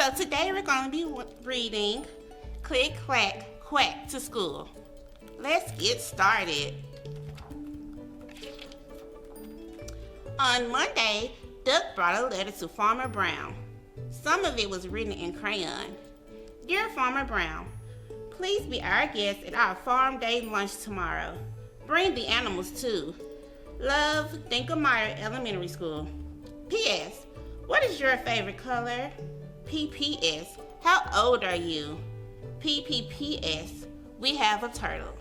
So today we're going to be reading Click, Quack, Quack to School. Let's get started. On Monday, Duck brought a letter to Farmer Brown. Some of it was written in crayon. Dear Farmer Brown, please be our guest at our farm day lunch tomorrow. Bring the animals too. Love, Dinkelmeyer Elementary School. P.S. What is your favorite color? P.P.S. How old are you? P.P.P.S. We have a turtle.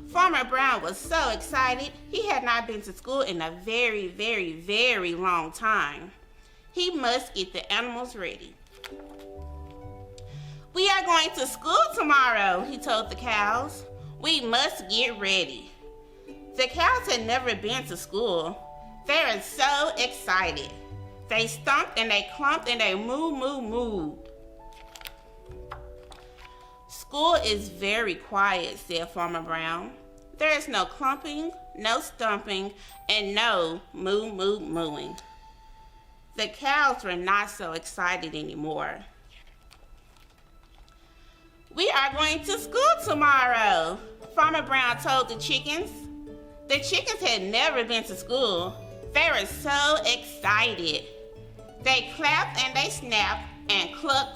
Farmer Brown was so excited. He had not been to school in a very, very, very long time. He must get the animals ready. We are going to school tomorrow, he told the cows. We must get ready. The cows had never been to school. They were so excited. They stomped and they clumped and they moo. School is very quiet, said Farmer Brown. There is no clumping, no stomping, and no mooing. The cows were not so excited anymore. We are going to school tomorrow, Farmer Brown told the chickens. The chickens had never been to school. They were so excited. They clapped and they snapped and cluck.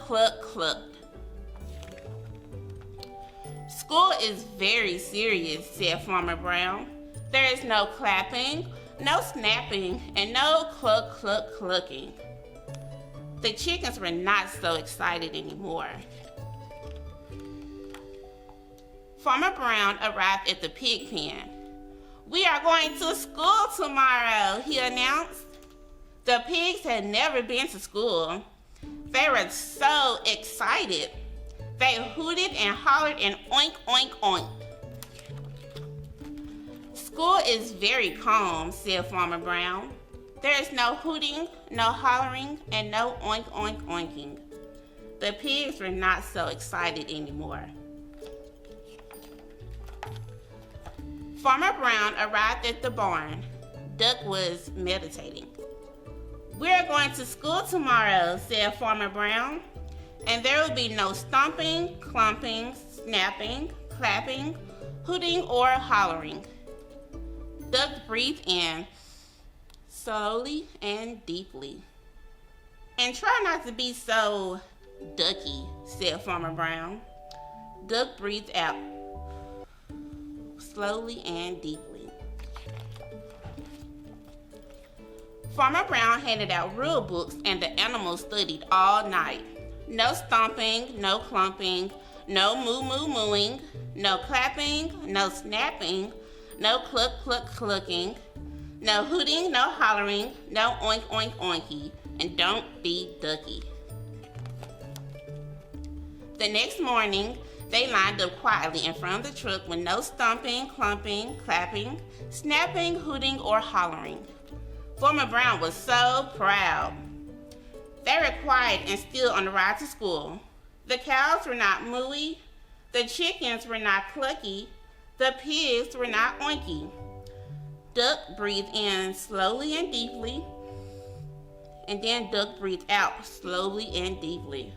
School is very serious, said Farmer Brown. There is no clapping, no snapping, and no clucking. The chickens were not so excited anymore. Farmer Brown arrived at the pig pen. We are going to school tomorrow, he announced. The pigs had never been to school. They were so excited. They hooted and hollered and oink. School is very calm, said Farmer Brown. There is no hooting, no hollering, and no oinking. The pigs were not so excited anymore. Farmer Brown arrived at the barn. Duck was meditating. We're going to school tomorrow, said Farmer Brown, and there will be no stomping, clumping, snapping, clapping, hooting, or hollering. Duck breathed in slowly and deeply. And try not to be so ducky, said Farmer Brown. Duck breathed out slowly and deeply. Farmer Brown handed out rule books and the animals studied all night. No stomping, no clumping, no mooing, no clapping, no snapping, no clucking, no hooting, no hollering, no oinky, and don't be ducky. The next morning, they lined up quietly in front of the truck with no stomping, clumping, clapping, snapping, hooting, or hollering. Farmer Brown was so proud. They were quiet and still on the ride to school. The cows were not mooey, the chickens were not clucky, the pigs were not oinky. Duck breathed in slowly and deeply, and then Duck breathed out slowly and deeply.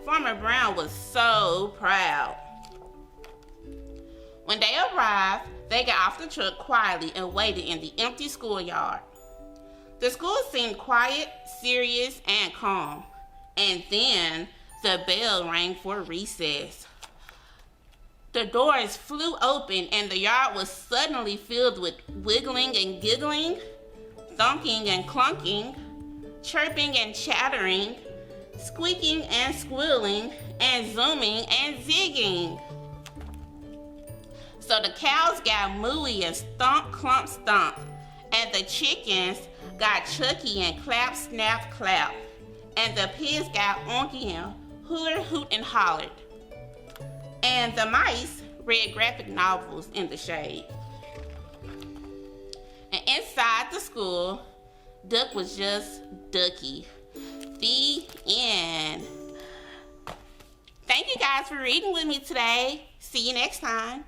Farmer Brown was so proud. When they arrived, they got off the truck quietly and waited in the empty schoolyard. The school seemed quiet, serious, and calm. And then the bell rang for recess. The doors flew open and the yard was suddenly filled with wiggling and giggling, thunking and clunking, chirping and chattering, squeaking and squealing, and zooming and zigging. So the cows got mooey and stomp, clump, stomp, and the chickens got chucky and clap, snap, clap, and the pigs got onky and hooter, hoot, and hollered. And the mice read graphic novels in the shade. And inside the school, Duck was just Ducky. The end. Thank you guys for reading with me today. See you next time.